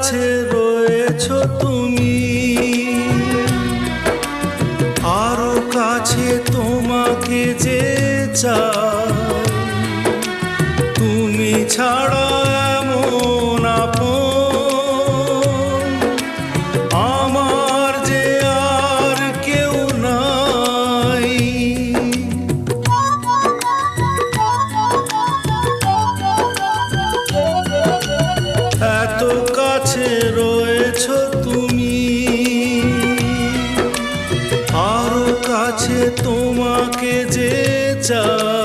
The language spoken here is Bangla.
কাছে রয়েছো তুমি, আরো কাছে তোমাকে যে চাই, তুমি ছাড়া এমন আপন আমার যে আর কেউ নাই। এত কাছে রয়েছো তুমি, আরো কাছে তোমাকে যে চাই।